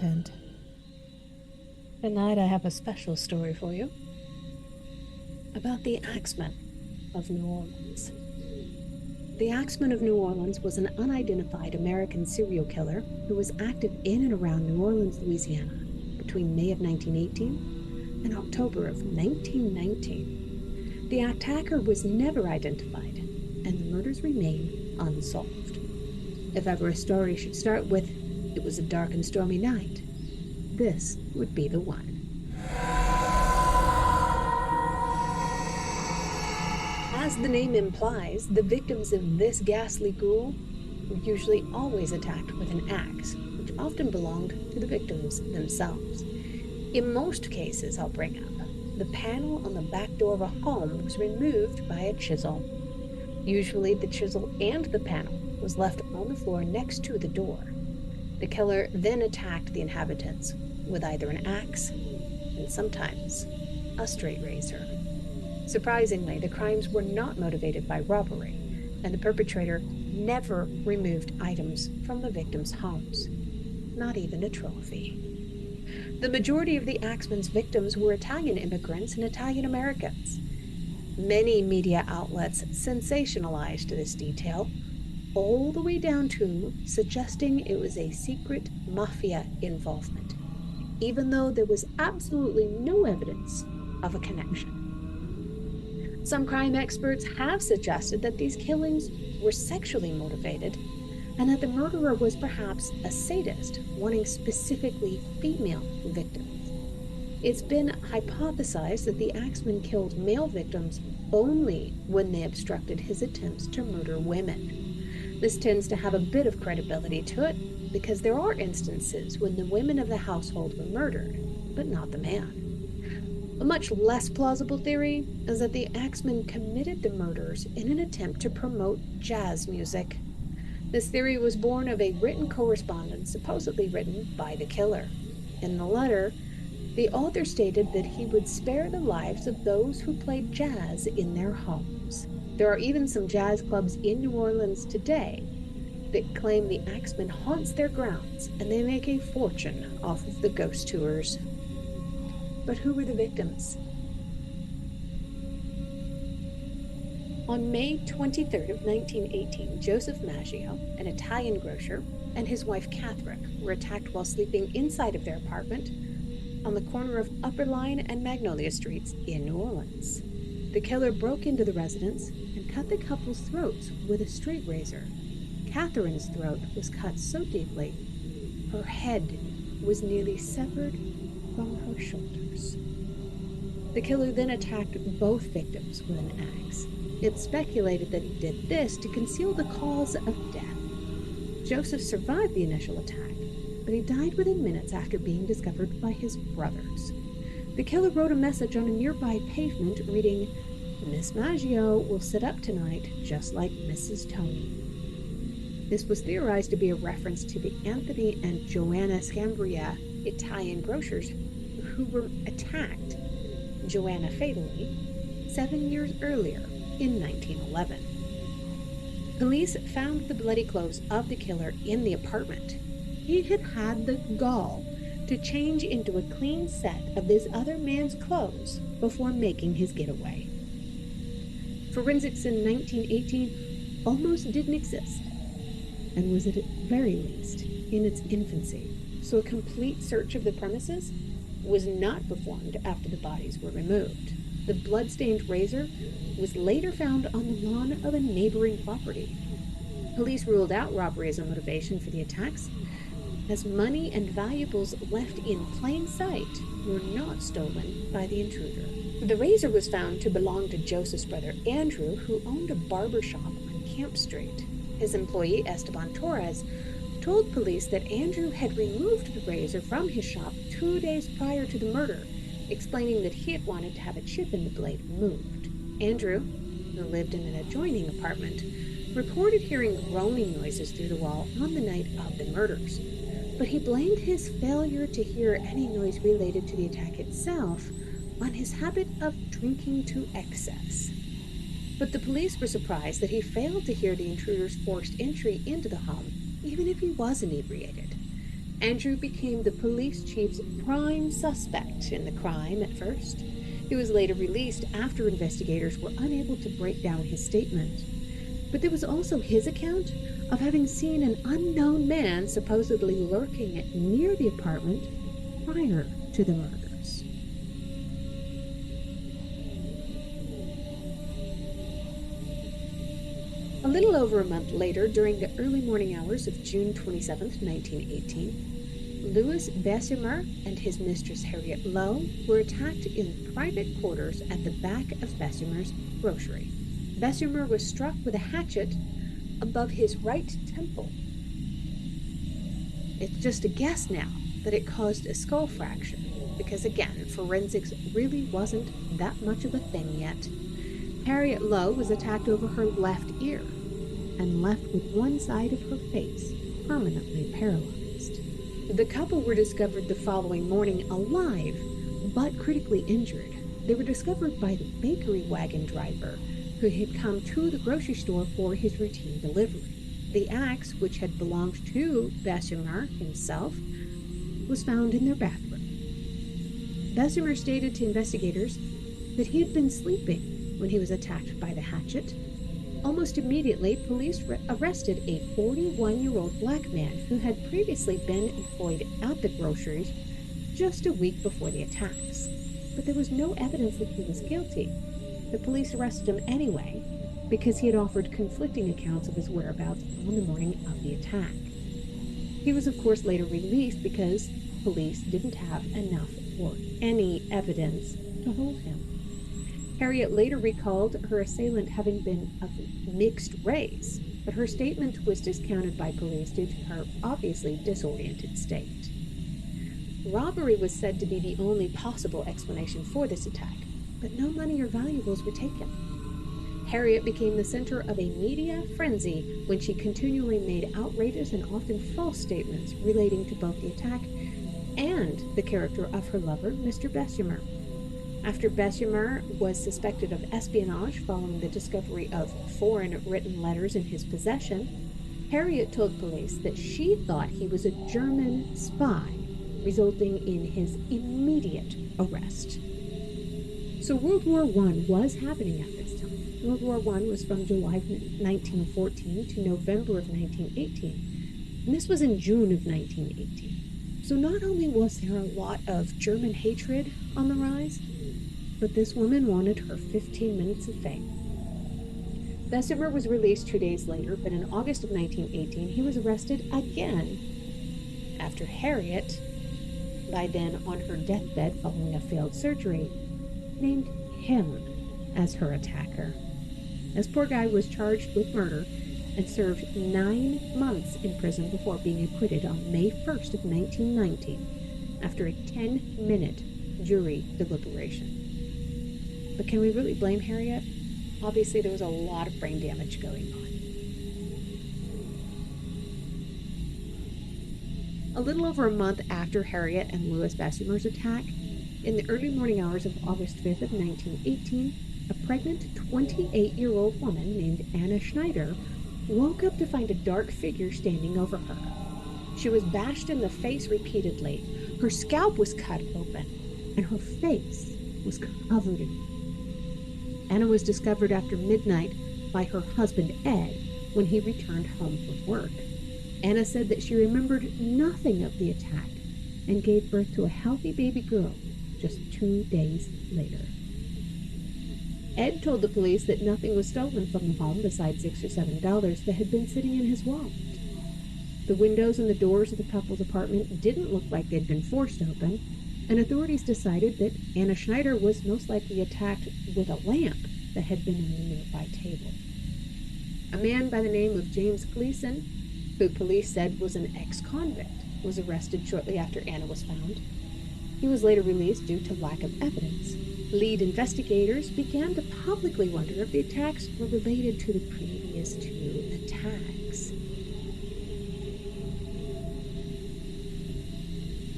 content. Tonight I have a special story for you about the Axeman of New Orleans. The Axeman of New Orleans was an unidentified American serial killer who was active in and around New Orleans, Louisiana between May of 1918 and October of 1919. The attacker was never identified, and the murders remain unsolved. If ever a story should start with, "It was a dark and stormy night," this would be the one. As the name implies, the victims of this ghastly ghoul were usually always attacked with an axe, which often belonged to the victims themselves. In most cases, I'll bring up, the panel on the back door of a home was removed by a chisel. Usually the chisel and the panel was left on the floor next to the door. The killer then attacked the inhabitants with either an axe and sometimes a straight razor. Surprisingly, the crimes were not motivated by robbery, and the perpetrator never removed items from the victims' homes, not even a trophy. The majority of the Axeman's victims were Italian immigrants and Italian Americans. Many media outlets sensationalized this detail, all the way down to suggesting it was a secret mafia involvement, even though there was absolutely no evidence of a connection. Some crime experts have suggested that these killings were sexually motivated, and that the murderer was perhaps a sadist wanting specifically female victims. It's been hypothesized that the Axeman killed male victims only when they obstructed his attempts to murder women. This tends to have a bit of credibility to it, because there are instances when the women of the household were murdered, but not the man. A much less plausible theory is that the Axeman committed the murders in an attempt to promote jazz music. This theory was born of a written correspondence supposedly written by the killer. In the letter, the author stated that he would spare the lives of those who played jazz in their homes. There are even some jazz clubs in New Orleans today that claim the Axeman haunts their grounds, and they make a fortune off of the ghost tours. But who were the victims? On May 23rd of 1918, Joseph Maggio, an Italian grocer, and his wife Catherine were attacked while sleeping inside of their apartment on the corner of Upper Line and Magnolia Streets in New Orleans. The killer broke into the residence and cut the couple's throats with a straight razor. Catherine's throat was cut so deeply, her head was nearly severed from her shoulders. The killer then attacked both victims with an axe. It's speculated that he did this to conceal the cause of death. Joseph survived the initial attack, but he died within minutes after being discovered by his brothers. The killer wrote a message on a nearby pavement reading, "Miss Maggio will sit up tonight just like Mrs. Tony." This was theorized to be a reference to the Anthony and Joanna Scambria Italian grocers who were attacked, Joanna fatally, 7 years earlier in 1911. Police found the bloody clothes of the killer in the apartment. He had had the gall to change into a clean set of this other man's clothes before making his getaway. Forensics in 1918 almost didn't exist, and was at very least in its infancy, so a complete search of the premises was not performed after the bodies were removed. The blood-stained razor was later found on the lawn of a neighboring property. Police ruled out robbery as a motivation for the attacks, as money and valuables left in plain sight were not stolen by the intruder. The razor was found to belong to Joseph's brother Andrew, who owned a barber shop on Camp Street. His employee, Esteban Torres, told police that Andrew had removed the razor from his shop 2 days prior to the murder, explaining that he had wanted to have a chip in the blade removed. Andrew, who lived in an adjoining apartment, reported hearing groaning noises through the wall on the night of the murders, but he blamed his failure to hear any noise related to the attack itself on his habit of drinking to excess. But the police were surprised that he failed to hear the intruder's forced entry into the home, even if he was inebriated. Andrew became the police chief's prime suspect in the crime at first. He was later released after investigators were unable to break down his statement. But there was also his account of having seen an unknown man supposedly lurking near the apartment prior to the murders. A little over a month later, during the early morning hours of June 27, 1918, Louis Bessemer and his mistress Harriet Lowe were attacked in private quarters at the back of Bessemer's grocery. Bessemer was struck with a hatchet above his right temple. It's just a guess now that it caused a skull fracture, because again, forensics really wasn't that much of a thing yet. Harriet Lowe was attacked over her left ear and left with one side of her face permanently paralyzed. The couple were discovered the following morning alive, but critically injured. They were discovered by the bakery wagon driver who had come to the grocery store for his routine delivery. The axe, which had belonged to Bessemer himself, was found in their bathroom. Bessemer stated to investigators that he had been sleeping when he was attacked by the hatchet. Almost immediately, police arrested a 41-year-old black man who had previously been employed at the groceries just a week before the attacks. But there was no evidence that he was guilty. The police arrested him anyway because he had offered conflicting accounts of his whereabouts on the morning of the attack. He was, of course, later released because police didn't have enough or any evidence to hold him. Harriet later recalled her assailant having been of mixed race, but her statement was discounted by police due to her obviously disoriented state. Robbery was said to be the only possible explanation for this attack, but no money or valuables were taken. Harriet became the center of a media frenzy when she continually made outrageous and often false statements relating to both the attack and the character of her lover, Mr. Bessemer. After Bessemer was suspected of espionage following the discovery of foreign written letters in his possession, Harriet told police that she thought he was a German spy, resulting in his immediate arrest. So World War I was happening at this time. World War I was from July of 1914 to November of 1918, and this was in June of 1918. So not only was there a lot of German hatred on the rise, but this woman wanted her 15 minutes of fame. Bessemer was released 2 days later, but in August of 1918, he was arrested again after Harriet, by then on her deathbed following a failed surgery, named him as her attacker. This poor guy was charged with murder and served 9 months in prison before being acquitted on May 1st of 1919 after a 10-minute jury deliberation. But can we really blame Harriet? Obviously, there was a lot of brain damage going on. A little over a month after Harriet and Louis Bessemer's attack, in the early morning hours of August 5th of 1918, a pregnant 28-year-old woman named Anna Schneider woke up to find a dark figure standing over her. She was bashed in the face repeatedly, her scalp was cut open, and her face was covered in blood. Anna was discovered after midnight by her husband Ed when he returned home from work. Anna said that she remembered nothing of the attack and gave birth to a healthy baby girl just 2 days later. Ed told the police that nothing was stolen from the home besides $6 or $7 that had been sitting in his wallet. The windows and the doors of the couple's apartment didn't look like they'd been forced open, and authorities decided that Anna Schneider was most likely attacked with a lamp that had been on the nearby table. A man by the name of James Gleason, who police said was an ex-convict, was arrested shortly after Anna was found. He was later released due to lack of evidence. Lead investigators began to publicly wonder if the attacks were related to the previous 2 attacks.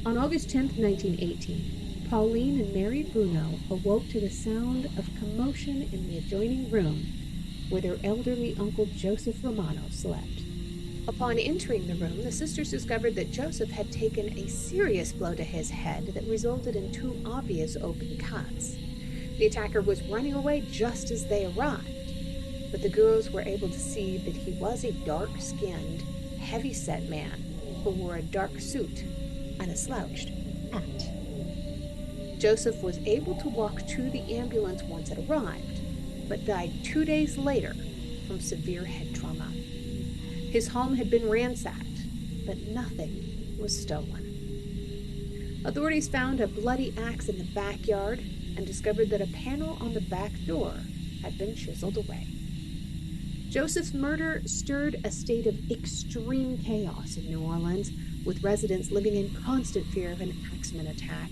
On August 10th, 1918, Pauline and Mary Bruno awoke to the sound of commotion in the adjoining room where their elderly uncle Joseph Romano slept. Upon entering the room, the sisters discovered that Joseph had taken a serious blow to his head that resulted in 2 obvious open cuts. The attacker was running away just as they arrived, but the girls were able to see that he was a dark-skinned, heavy-set man who wore a dark suit and a slouched hat. Joseph was able to walk to the ambulance once it arrived, but died 2 days later from severe head trauma. His home had been ransacked, but nothing was stolen. Authorities found a bloody axe in the backyard and discovered that a panel on the back door had been chiseled away. Joseph's murder stirred a state of extreme chaos in New Orleans, with residents living in constant fear of an Axeman attack.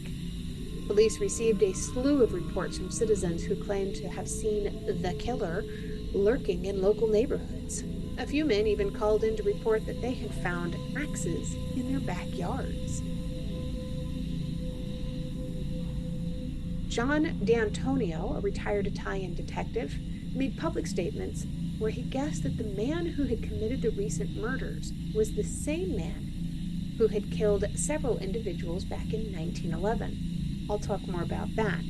Police received a slew of reports from citizens who claimed to have seen the killer lurking in local neighborhoods. A few men even called in to report that they had found axes in their backyards. John D'Antonio, a retired Italian detective, made public statements where he guessed that the man who had committed the recent murders was the same man who had killed several individuals back in 1911. I'll talk more about that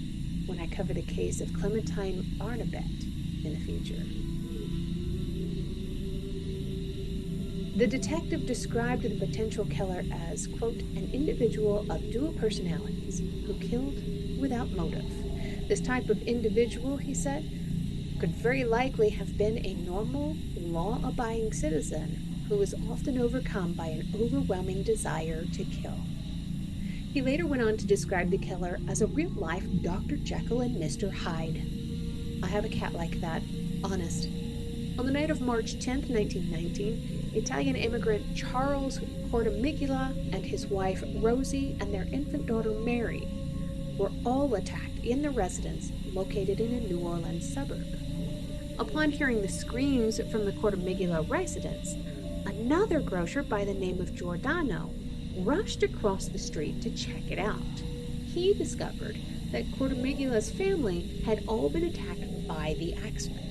when I cover the case of Clementine Barnabet in the future. The detective described the potential killer as, quote, an individual of dual personalities who killed without motive. This type of individual, he said, could very likely have been a normal, law-abiding citizen who was often overcome by an overwhelming desire to kill. He later went on to describe the killer as a real-life Dr. Jekyll and Mr. Hyde. I have a cat like that, honest. On the night of March 10, 1919, Italian immigrant Charles Cordomiglia and his wife Rosie and their infant daughter Mary were all attacked in their residence located in a New Orleans suburb. Upon hearing the screams from the Cordomiglia residence, another grocer by the name of Giordano rushed across the street to check it out. He discovered that Cordomiglia's family had all been attacked by the Axeman.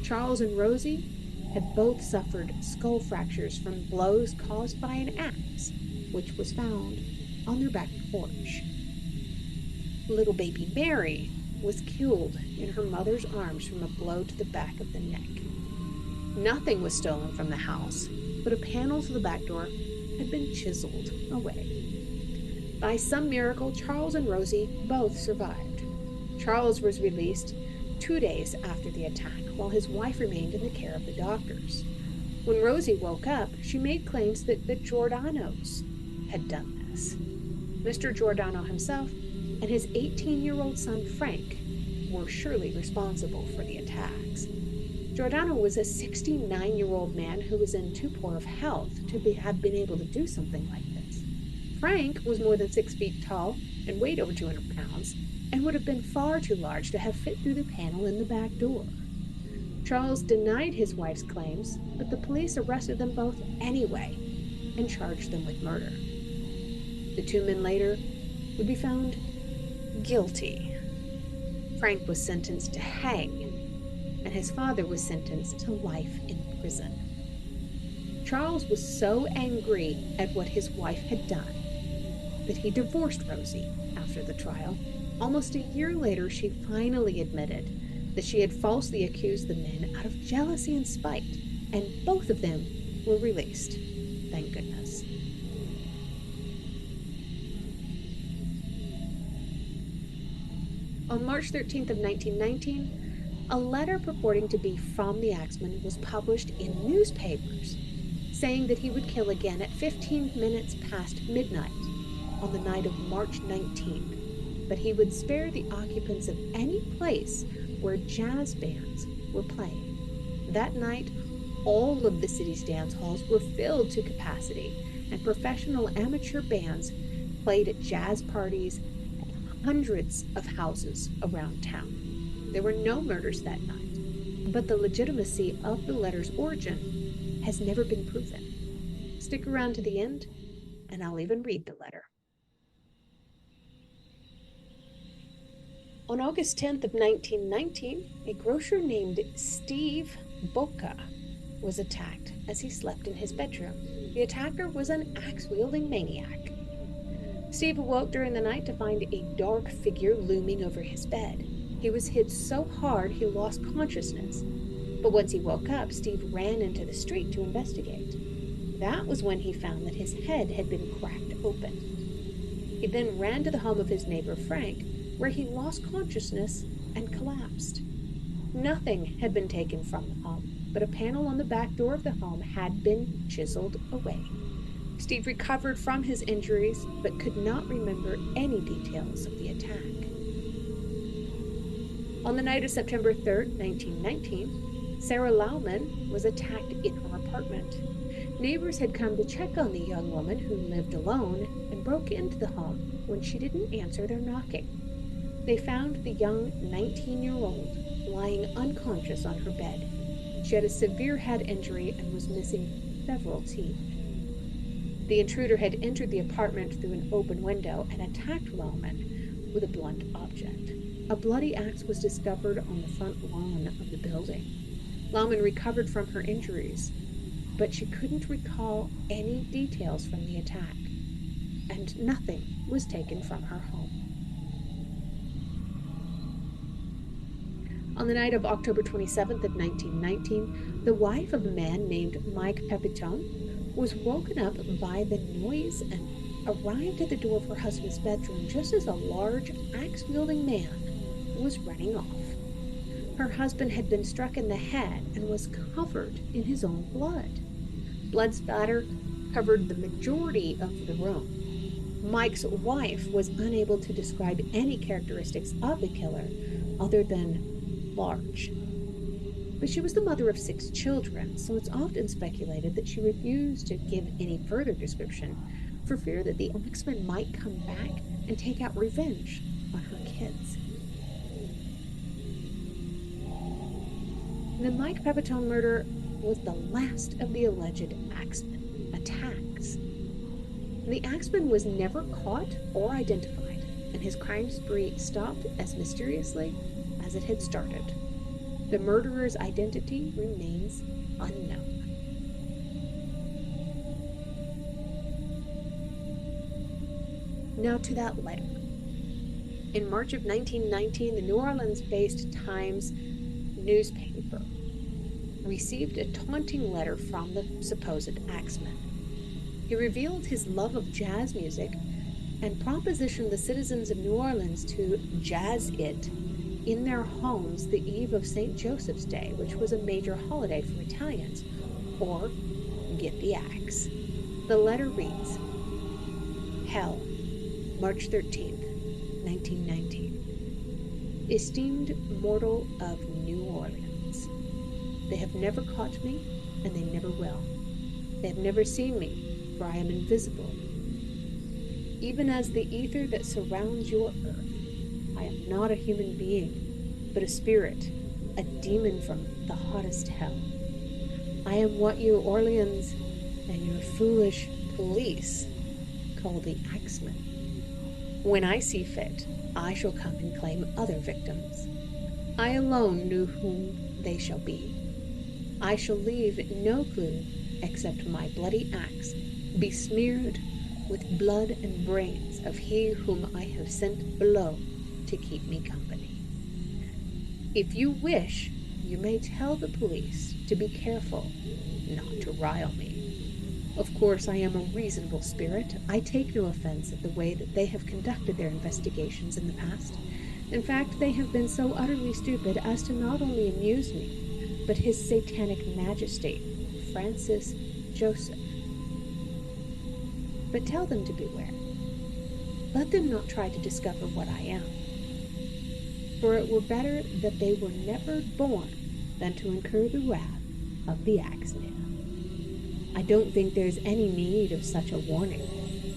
Charles and Rosie had both suffered skull fractures from blows caused by an axe, which was found on their back porch. Little baby Mary was killed in her mother's arms from a blow to the back of the neck. Nothing was stolen from the house, but a panel to the back door had been chiseled away. By some miracle, Charles and Rosie both survived. Charles was released 2 days after the attack, while his wife remained in the care of the doctors. When Rosie woke up, she made claims that the Giordanos had done this. Mr. Giordano himself and his 18-year-old son Frank were surely responsible for the attacks. Giordano was a 69-year-old man who was in too poor of health to have been able to do something like this. Frank was more than 6 feet tall and weighed over 200 pounds and would have been far too large to have fit through the panel in the back door. Charles denied his wife's claims, but the police arrested them both anyway and charged them with murder. The 2 men later would be found guilty. Frank was sentenced to hang, and his father was sentenced to life in prison. Charles was so angry at what his wife had done that he divorced Rosie after the trial. Almost a year later, she finally admitted that she had falsely accused the men out of jealousy and spite, and both of them were released. Thank goodness. On March 13th of 1919, a letter purporting to be from the Axeman was published in newspapers, saying that he would kill again at 15 minutes past midnight on the night of March 19th, but he would spare the occupants of any place where jazz bands were playing. That night, all of the city's dance halls were filled to capacity, and professional amateur bands played at jazz parties at hundreds of houses around town. There were no murders that night, but the legitimacy of the letter's origin has never been proven. Stick around to the end, and I'll even read the letter. On August 10th of 1919, a grocer named Steve Bocca was attacked as he slept in his bedroom. The attacker was an axe-wielding maniac. Steve awoke during the night to find a dark figure looming over his bed. He was hit so hard he lost consciousness. But once he woke up, Steve ran into the street to investigate. That was when he found that his head had been cracked open. He then ran to the home of his neighbor Frank, where he lost consciousness and collapsed. Nothing had been taken from the home, but a panel on the back door of the home had been chiseled away. Steve recovered from his injuries, but could not remember any details of the attack. On the night of September 3rd, 1919, Sarah Lauman was attacked in her apartment. Neighbors had come to check on the young woman who lived alone and broke into the home when she didn't answer their knocking. They found the young 19-year-old lying unconscious on her bed. She had a severe head injury and was missing several teeth. The intruder had entered the apartment through an open window and attacked Lauman with a blunt object. A bloody axe was discovered on the front lawn of the building. Lauman recovered from her injuries, but she couldn't recall any details from the attack, and nothing was taken from her home. On the night of October 27th of 1919, the wife of a man named Mike Pepitone was woken up by the noise and arrived at the door of her husband's bedroom just as a large axe-wielding man was running off. Her husband had been struck in the head and was covered in his own blood. Blood spatter covered the majority of the room. Mike's wife was unable to describe any characteristics of the killer other than large. But she was the mother of 6 children, so it's often speculated that she refused to give any further description for fear that the Axeman might come back and take out revenge on her kids. The Mike Pepitone murder was the last of the alleged Axeman attacks. The Axeman was never caught or identified, and his crime spree stopped as mysteriously as it had started. The murderer's identity remains unknown. Now to that letter. In March of 1919, the New Orleans-based Times newspaper received a taunting letter from the supposed Axeman. He revealed his love of jazz music and propositioned the citizens of New Orleans to jazz it in their homes the eve of St. Joseph's Day, which was a major holiday for Italians, or get the axe. The letter reads, Hell, March 13th, 1919. Esteemed mortal of New Orleans, they have never caught me, and they never will. They have never seen me, for I am invisible. Even as the ether that surrounds your earth, I am not a human being, but a spirit, a demon from the hottest hell. I am what you Orleans and your foolish police call the Axeman. When I see fit, I shall come and claim other victims. I alone knew whom they shall be. I shall leave no clue except my bloody axe, besmeared with blood and brains of he whom I have sent below to keep me company. If you wish, you may tell the police to be careful not to rile me. Of course, I am a reasonable spirit. I take no offense at the way that they have conducted their investigations in the past. In fact, they have been so utterly stupid as to not only amuse me, but His Satanic Majesty, Francis Joseph. But tell them to beware. Let them not try to discover what I am. For it were better that they were never born than to incur the wrath of the Axeman. I don't think there's any need of such a warning,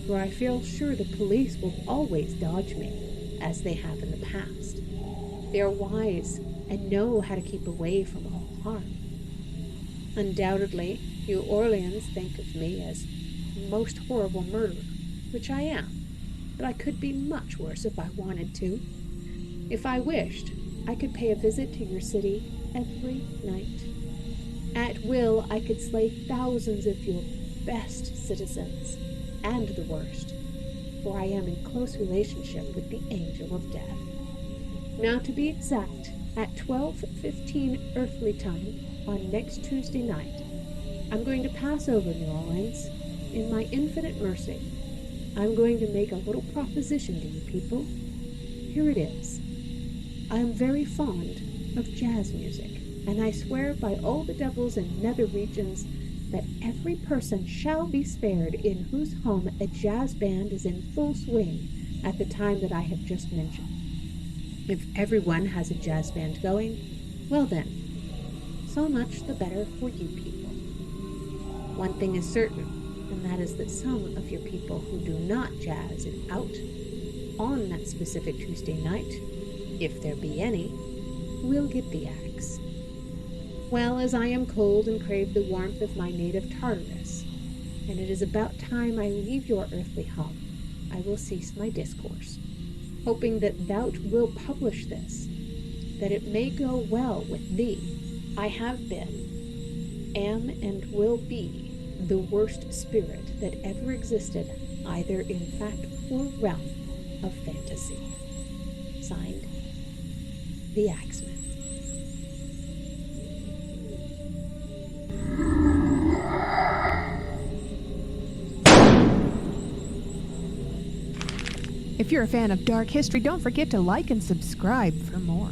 for I feel sure the police will always dodge me, as they have in the past. They are wise and know how to keep away from all harm. Undoubtedly, you Orleans think of me as most horrible murderer, which I am, but I could be much worse if I wanted to. If I wished, I could pay a visit to your city every night. At will, I could slay thousands of your best citizens, and the worst, for I am in close relationship with the Angel of Death. Now, to be exact, at 12:15 earthly time on next Tuesday night, I'm going to pass over New Orleans. In my infinite mercy, I'm going to make a little proposition to you people. Here it is. I am very fond of jazz music, and I swear by all the devils in nether regions that every person shall be spared in whose home a jazz band is in full swing at the time that I have just mentioned. If everyone has a jazz band going, well then, so much the better for you people. One thing is certain, and that is that some of your people who do not jazz it out on that specific Tuesday night, if there be any, will get the axe. Well, as I am cold and crave the warmth of my native Tartarus, and it is about time I leave your earthly home, I will cease my discourse, hoping that thou wilt publish this, that it may go well with thee. I have been, am, and will be the worst spirit that ever existed, either in fact or realm of fantasy. Signed, the Axeman. If you're a fan of dark history, don't forget to like and subscribe for more.